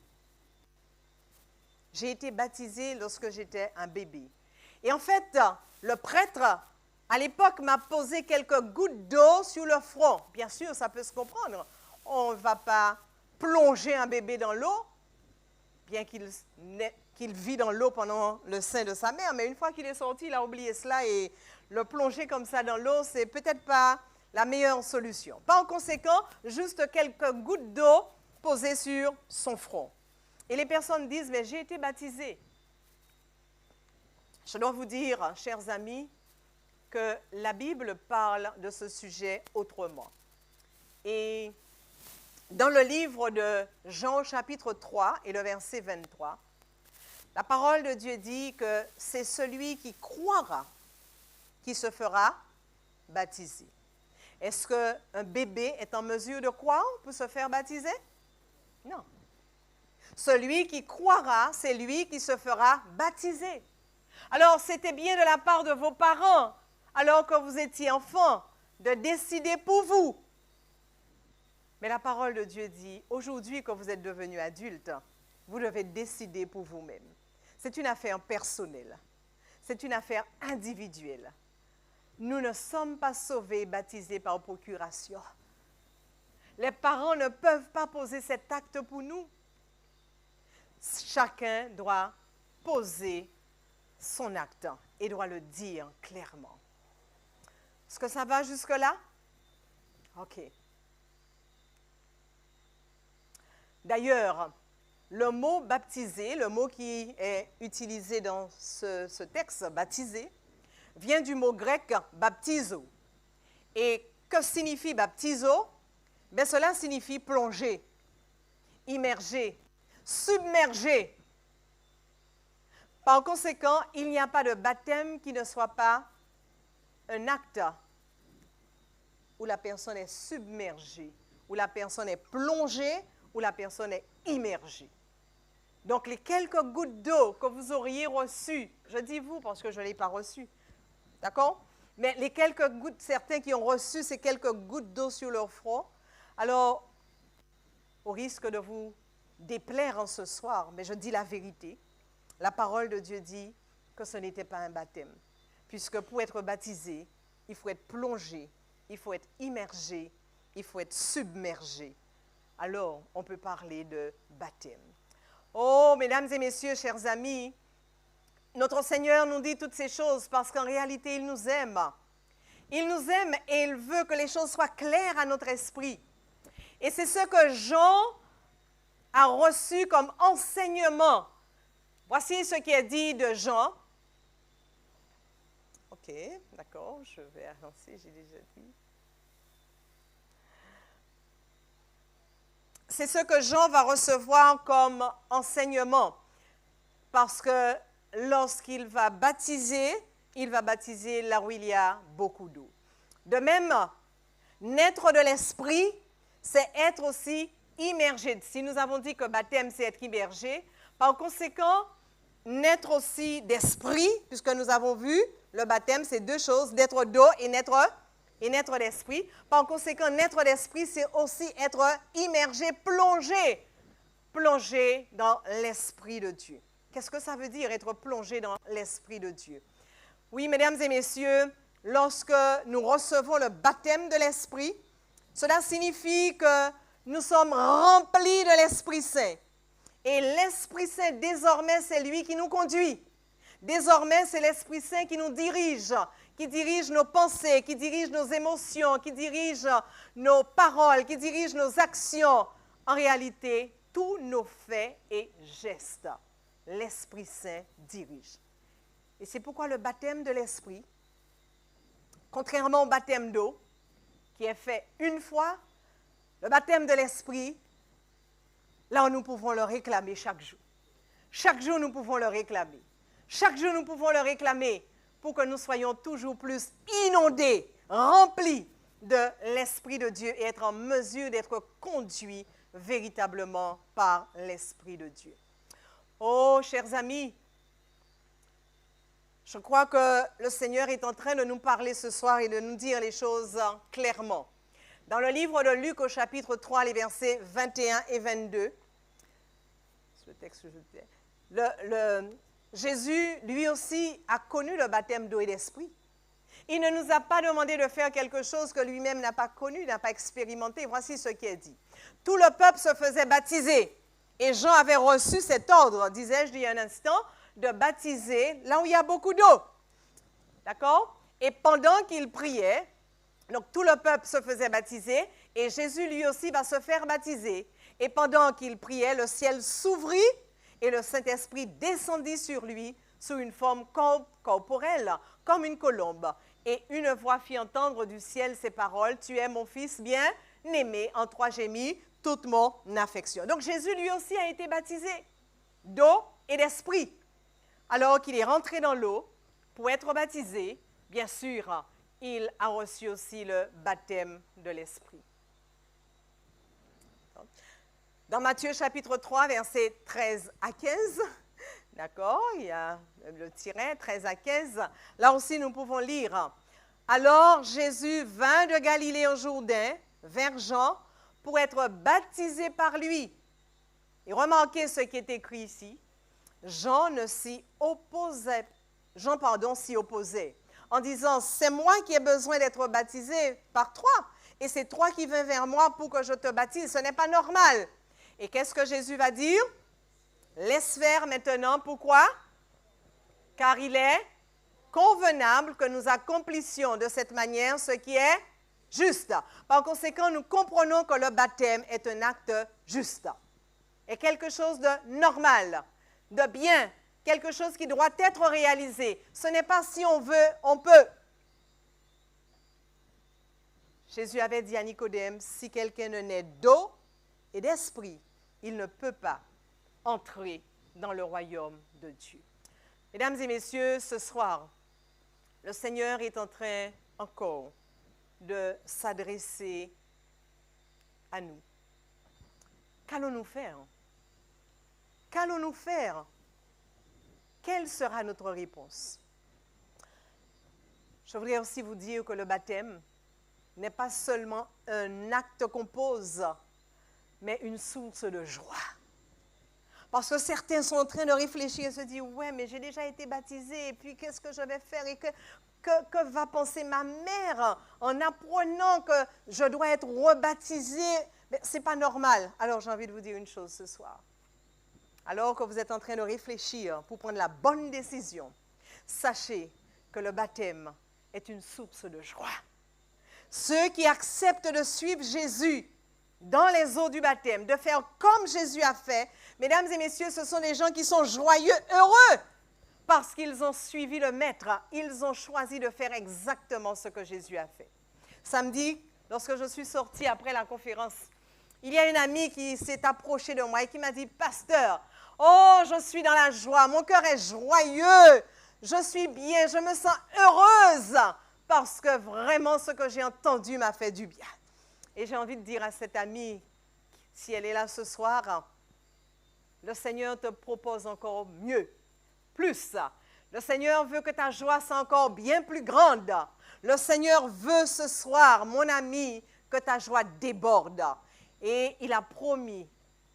J'ai été baptisé lorsque j'étais un bébé. Et en fait, le prêtre, à l'époque, m'a posé quelques gouttes d'eau sur le front. Bien sûr, ça peut se comprendre. On ne va pas plonger un bébé dans l'eau, bien qu'il vit dans l'eau pendant le sein de sa mère, mais une fois qu'il est sorti, il a oublié cela et le plonger comme ça dans l'eau, c'est peut-être pas la meilleure solution. Par conséquent, juste quelques gouttes d'eau posées sur son front. Et les personnes disent, mais j'ai été baptisé. Je dois vous dire, chers amis, que la Bible parle de ce sujet autrement. Et dans le livre de Jean chapitre 3 et le verset 23, La parole de Dieu dit que c'est celui qui croira qui se fera baptiser. Est-ce qu'un bébé est en mesure de croire pour se faire baptiser? Non. Celui qui croira, c'est lui qui se fera baptiser. Alors, c'était bien de la part de vos parents, alors que vous étiez enfants, de décider pour vous. Mais la parole de Dieu dit, aujourd'hui que vous êtes devenus adultes, vous devez décider pour vous-même. C'est une affaire personnelle. C'est une affaire individuelle. Nous ne sommes pas sauvés, baptisés par procuration. Les parents ne peuvent pas poser cet acte pour nous. Chacun doit poser son acte et doit le dire clairement. Est-ce que ça va jusque-là? OK. D'ailleurs, le mot baptiser, le mot qui est utilisé dans ce texte, baptiser, vient du mot grec baptizo. Et que signifie baptizo? Ben, cela signifie plonger, immerger, submerger. Par conséquent, il n'y a pas de baptême qui ne soit pas un acte où la personne est submergée, où la personne est plongée, où la personne est immergée. Donc, les quelques gouttes d'eau que vous auriez reçues, je dis vous parce que je ne l'ai pas reçu, d'accord? Mais les quelques gouttes, certains qui ont reçu ces quelques gouttes d'eau sur leur front, alors, au risque de vous déplaire en ce soir, mais je dis la vérité, la parole de Dieu dit que ce n'était pas un baptême, puisque pour être baptisé, il faut être plongé, il faut être immergé, il faut être submergé. Alors, on peut parler de baptême. Oh, mesdames et messieurs, chers amis, notre Seigneur nous dit toutes ces choses parce qu'en réalité, il nous aime. Il nous aime et il veut que les choses soient claires à notre esprit. Et c'est ce que Jean a reçu comme enseignement. Voici ce qui est dit de Jean. OK, d'accord, je vais avancer, j'ai déjà dit. C'est ce que Jean va recevoir comme enseignement. Parce que lorsqu'il va baptiser là où il y a beaucoup d'eau. De même, naître de l'esprit, c'est être aussi immergé. Si nous avons dit que baptême, c'est être immergé, par conséquent, naître aussi d'esprit, puisque nous avons vu, le baptême, c'est deux choses, naître d'eau et naître d'esprit. Par conséquent, naître d'esprit, c'est aussi être immergé, plongé dans l'esprit de Dieu. Qu'est-ce que ça veut dire, être plongé dans l'esprit de Dieu? Oui, mesdames et messieurs, lorsque nous recevons le baptême de l'esprit, cela signifie que nous sommes remplis de l'Esprit Saint. Et l'Esprit Saint, désormais, c'est lui qui nous conduit. Désormais, c'est l'Esprit Saint qui nous dirige, qui dirige nos pensées, qui dirige nos émotions, qui dirige nos paroles, qui dirige nos actions. En réalité, tous nos faits et gestes, l'Esprit Saint dirige. Et c'est pourquoi le baptême de l'Esprit, contrairement au baptême d'eau, qui est fait une fois, le baptême de l'Esprit, là, nous pouvons le réclamer chaque jour. Chaque jour, nous pouvons le réclamer. Chaque jour, nous pouvons le réclamer pour que nous soyons toujours plus inondés, remplis de l'Esprit de Dieu et être en mesure d'être conduits véritablement par l'Esprit de Dieu. Oh, chers amis, je crois que le Seigneur est en train de nous parler ce soir et de nous dire les choses clairement. Dans le livre de Luc au chapitre 3, les versets 21 et 22, ce texte, Jésus, lui aussi, a connu le baptême d'eau et d'esprit. Il ne nous a pas demandé de faire quelque chose que lui-même n'a pas connu, n'a pas expérimenté. Voici ce qui est dit. Tout le peuple se faisait baptiser et Jean avait reçu cet ordre, disais-je il y a un instant, de baptiser là où il y a beaucoup d'eau. D'accord? Et pendant qu'il priait, donc tout le peuple se faisait baptiser et Jésus lui aussi va se faire baptiser. Et pendant qu'il priait, le ciel s'ouvrit et le Saint-Esprit descendit sur lui sous une forme corporelle, comme une colombe. Et une voix fit entendre du ciel ces paroles, « Tu es mon fils bien-aimé, en toi j'ai mis toute mon affection. » Donc Jésus lui aussi a été baptisé d'eau et d'esprit. alors qu'il est rentré dans l'eau pour être baptisé, bien sûr, il a reçu aussi le baptême de l'Esprit. Dans Matthieu chapitre 3, versets 13 à 15, d'accord, il y a le tiret 13 à 15, là aussi nous pouvons lire. Alors Jésus vint de Galilée au Jourdain vers Jean pour être baptisé par lui. Et remarquez ce qui est écrit ici. Jean s'y opposait en disant, c'est moi qui ai besoin d'être baptisé par toi. Et c'est toi qui viens vers moi pour que je te baptise. Ce n'est pas normal. Et qu'est-ce que Jésus va dire? Laisse faire maintenant. Pourquoi? Car il est convenable que nous accomplissions de cette manière ce qui est juste. Par conséquent, nous comprenons que le baptême est un acte juste. Et quelque chose de normal, de bien, quelque chose qui doit être réalisé. Ce n'est pas si on veut, on peut. Jésus avait dit à Nicodème, si quelqu'un ne naît d'eau et d'esprit, il ne peut pas entrer dans le royaume de Dieu. Mesdames et messieurs, ce soir, le Seigneur est en train encore de s'adresser à nous. Qu'allons-nous faire? Qu'allons-nous faire? Quelle sera notre réponse? Je voudrais aussi vous dire que le baptême n'est pas seulement un acte qu'on pose, mais une source de joie. Parce que certains sont en train de réfléchir et se dire, ouais, mais j'ai déjà été baptisé, et puis qu'est-ce que je vais faire? Et que va penser ma mère en apprenant que je dois être rebaptisé? Mais ce n'est pas normal. Alors j'ai envie de vous dire une chose ce soir. Alors que vous êtes en train de réfléchir pour prendre la bonne décision, sachez que le baptême est une source de joie. Ceux qui acceptent de suivre Jésus dans les eaux du baptême, de faire comme Jésus a fait, mesdames et messieurs, ce sont des gens qui sont joyeux, heureux, parce qu'ils ont suivi le Maître. Ils ont choisi de faire exactement ce que Jésus a fait. Samedi, lorsque je suis sortie après la conférence, il y a une amie qui s'est approchée de moi et qui m'a dit, « Pasteur, oh, je suis dans la joie, mon cœur est joyeux, je suis bien, je me sens heureuse parce que vraiment ce que j'ai entendu m'a fait du bien. » Et j'ai envie de dire à cette amie, si elle est là ce soir, le Seigneur te propose encore mieux, plus. Le Seigneur veut que ta joie soit encore bien plus grande. Le Seigneur veut ce soir, mon ami, que ta joie déborde. Et il a promis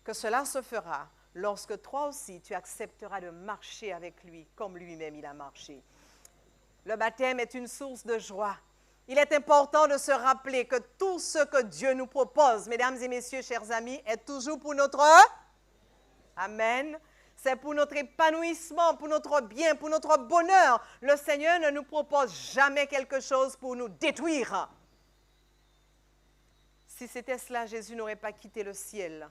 que cela se fera lorsque toi aussi tu accepteras de marcher avec lui comme lui-même il a marché. Le baptême est une source de joie. Il est important de se rappeler que tout ce que Dieu nous propose, mesdames et messieurs, chers amis, est toujours pour notre Amen. C'est pour notre épanouissement, pour notre bien, pour notre bonheur. Le Seigneur ne nous propose jamais quelque chose pour nous détruire. Si c'était cela, Jésus n'aurait pas quitté le ciel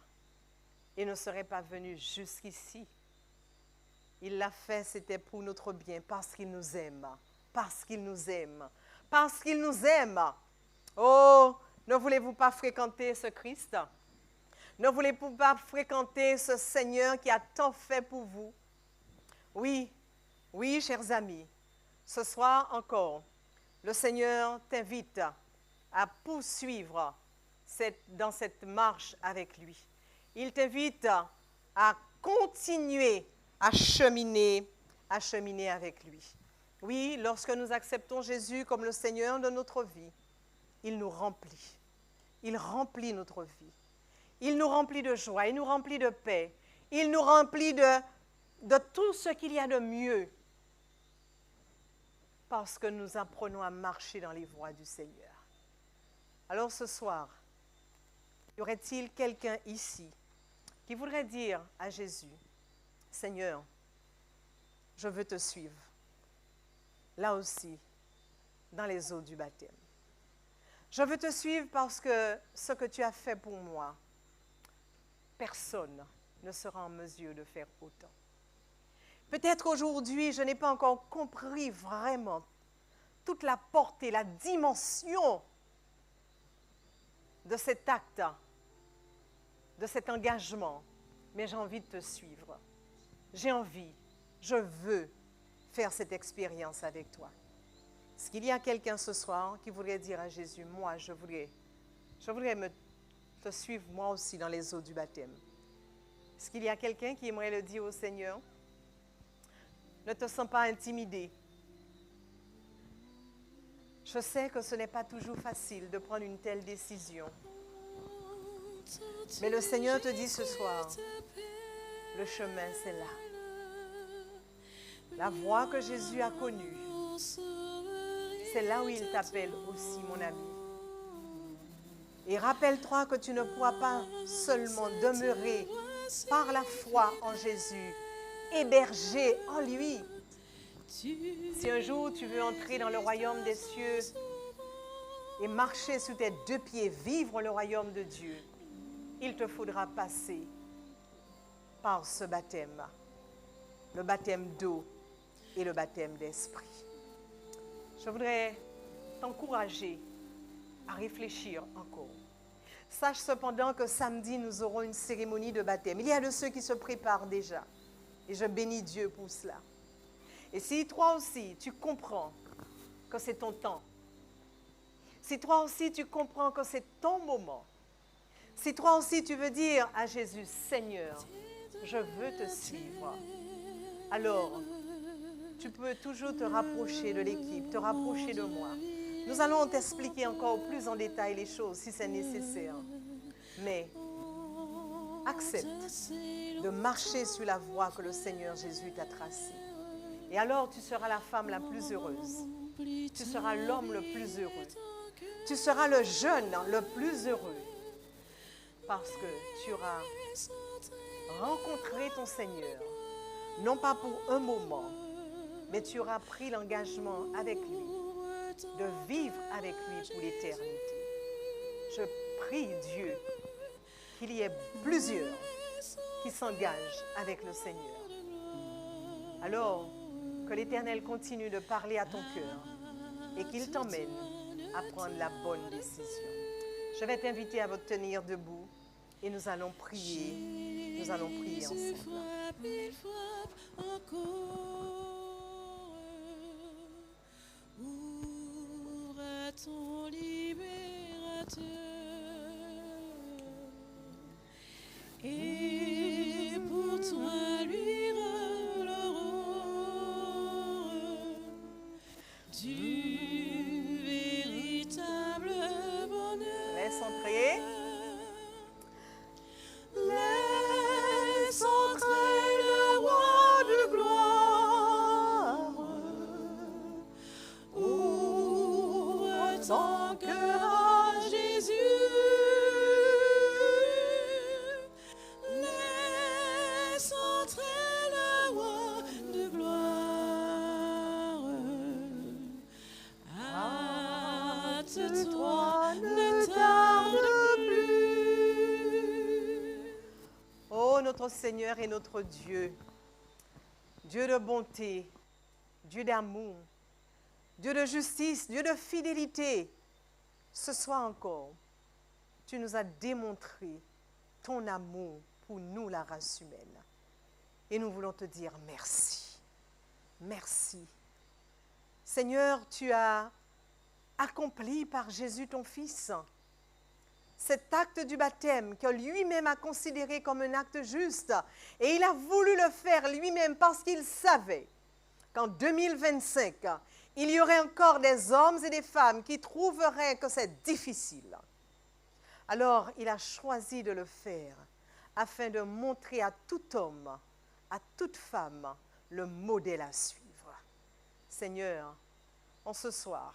et ne serait pas venu jusqu'ici. Il l'a fait, c'était pour notre bien, parce qu'il nous aime, parce qu'il nous aime, parce qu'il nous aime. Oh, ne voulez-vous pas fréquenter ce Christ? Ne voulez-vous pas fréquenter ce Seigneur qui a tant fait pour vous? Oui, oui, chers amis, ce soir encore, le Seigneur t'invite à poursuivre dans cette marche avec lui. Il t'invite à continuer à cheminer avec lui. Oui, lorsque nous acceptons Jésus comme le Seigneur de notre vie, il nous remplit. Il remplit notre vie. Il nous remplit de joie, il nous remplit de paix. Il nous remplit de tout ce qu'il y a de mieux parce que nous apprenons à marcher dans les voies du Seigneur. Alors ce soir, y aurait-il quelqu'un ici qui voudrait dire à Jésus, « Seigneur, je veux te suivre, là aussi, dans les eaux du baptême. Je veux te suivre parce que ce que tu as fait pour moi, personne ne sera en mesure de faire autant. Peut-être qu'aujourd'hui, je n'ai pas encore compris vraiment toute la portée, la dimension de cet acte, de cet engagement, mais j'ai envie de te suivre. J'ai envie, Je veux faire cette expérience avec toi. Est-ce qu'il y a quelqu'un ce soir qui voudrait dire à Jésus, moi, je voudrais te suivre moi aussi dans les eaux du baptême? Est-ce qu'il y a quelqu'un qui aimerait le dire au Seigneur? Ne te sens pas intimidé. Je sais que ce n'est pas toujours facile de prendre une telle décision. Mais le Seigneur te dit ce soir, le chemin c'est là. La voie que Jésus a connue, c'est là où il t'appelle aussi, mon ami. Et rappelle-toi que tu ne pourras pas seulement demeurer par la foi en Jésus, hébergé en lui. Si un jour tu veux entrer dans le royaume des cieux et marcher sous tes deux pieds, vivre le royaume de Dieu, il te faudra passer par ce baptême, le baptême d'eau et le baptême d'esprit. Je voudrais t'encourager à réfléchir encore. Sache cependant que samedi, nous aurons une cérémonie de baptême. Il y a de ceux qui se préparent déjà. Et je bénis Dieu pour cela. Et si toi aussi, tu comprends que c'est ton temps, si toi aussi, tu comprends que c'est ton moment, si toi aussi, tu veux dire à Jésus, Seigneur, je veux te suivre, alors tu peux toujours te rapprocher de l'équipe, te rapprocher de moi. Nous allons t'expliquer encore plus en détail les choses si c'est nécessaire. Mais accepte de marcher sur la voie que le Seigneur Jésus t'a tracée. Et alors tu seras la femme la plus heureuse. Tu seras l'homme le plus heureux. Tu seras le jeune le plus heureux. Parce que tu auras rencontré ton Seigneur. Non pas pour un moment, mais tu auras pris l'engagement avec lui de vivre avec lui pour l'éternité. Je prie Dieu qu'il y ait plusieurs qui s'engagent avec le Seigneur. Alors, que l'Éternel continue de parler à ton cœur et qu'il t'emmène à prendre la bonne décision. Je vais t'inviter à vous tenir debout et nous allons prier. Nous allons prier ensemble. Ton libérateur et pour toi luire l'aurore du véritable bonheur. Laisse entrer. Laisse entrer le roi de gloire. Ton cœur à Jésus, laisse entrer le roi de gloire. Hâte-toi, ne tarde plus. Oh, notre Seigneur et notre Dieu, Dieu de bonté, Dieu d'amour, Dieu de justice, Dieu de fidélité, ce soir encore, tu nous as démontré ton amour pour nous, la race humaine. Et nous voulons te dire merci. Merci. Seigneur, tu as accompli par Jésus ton Fils cet acte du baptême que lui-même a considéré comme un acte juste. Et il a voulu le faire lui-même parce qu'il savait qu'en 2025, il y aurait encore des hommes et des femmes qui trouveraient que c'est difficile. Alors, il a choisi de le faire afin de montrer à tout homme, à toute femme, le modèle à suivre. Seigneur, en ce soir,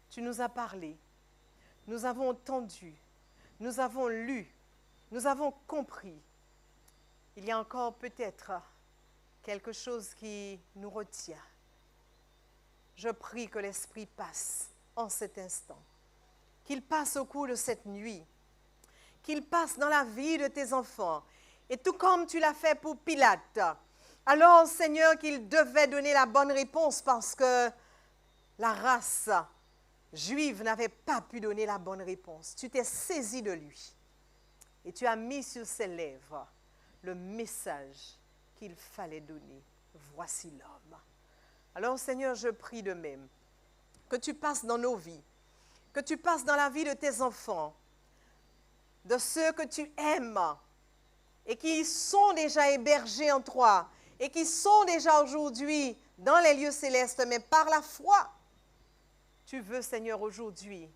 tu nous as parlé, nous avons entendu, nous avons lu, nous avons compris. Il y a encore peut-être quelque chose qui nous retient. Je prie que l'Esprit passe en cet instant, qu'il passe au cours de cette nuit, qu'il passe dans la vie de tes enfants. Et tout comme tu l'as fait pour Pilate, alors Seigneur, qu'il devait donner la bonne réponse parce que la race juive n'avait pas pu donner la bonne réponse. Tu t'es saisi de lui et tu as mis sur ses lèvres le message qu'il fallait donner. Voici l'homme. Alors Seigneur, je prie de même que tu passes dans nos vies, que tu passes dans la vie de tes enfants, de ceux que tu aimes et qui sont déjà hébergés en toi et qui sont déjà aujourd'hui dans les lieux célestes, mais par la foi, tu veux, Seigneur, aujourd'hui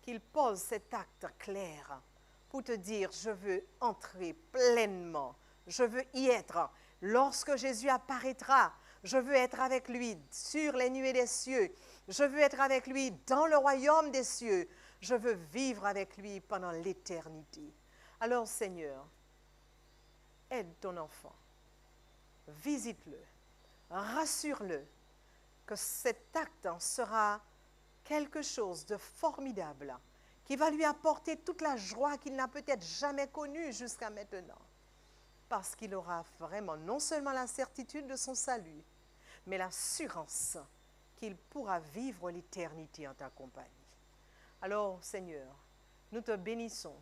qu'ils posent cet acte clair pour te dire, je veux entrer pleinement, je veux y être. Lorsque Jésus apparaîtra, je veux être avec lui sur les nuées des cieux. Je veux être avec lui dans le royaume des cieux. Je veux vivre avec lui pendant l'éternité. Alors, Seigneur, aide ton enfant. Visite-le. Rassure-le que cet acte sera quelque chose de formidable qui va lui apporter toute la joie qu'il n'a peut-être jamais connue jusqu'à maintenant. Parce qu'il aura vraiment non seulement la certitude de son salut, mais l'assurance qu'il pourra vivre l'éternité en ta compagnie. Alors, Seigneur, nous te bénissons,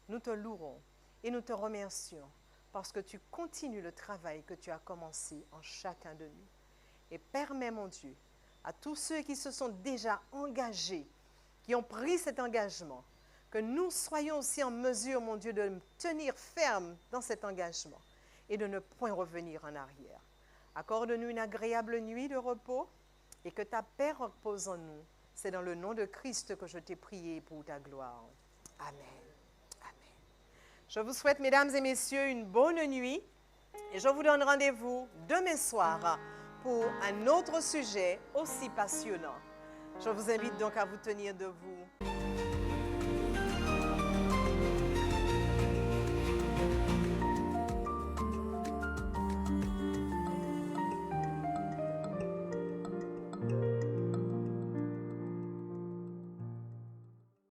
nous te louons et nous te remercions parce que tu continues le travail que tu as commencé en chacun de nous. Et permets, mon Dieu, à tous ceux qui se sont déjà engagés, qui ont pris cet engagement, que nous soyons aussi en mesure, mon Dieu, de tenir ferme dans cet engagement et de ne point revenir en arrière. Accorde-nous une agréable nuit de repos et que ta paix repose en nous. C'est dans le nom de Christ que je t'ai prié pour ta gloire. Amen. Amen. Je vous souhaite, mesdames et messieurs, une bonne nuit et je vous donne rendez-vous demain soir pour un autre sujet aussi passionnant. Je vous invite donc à vous tenir debout.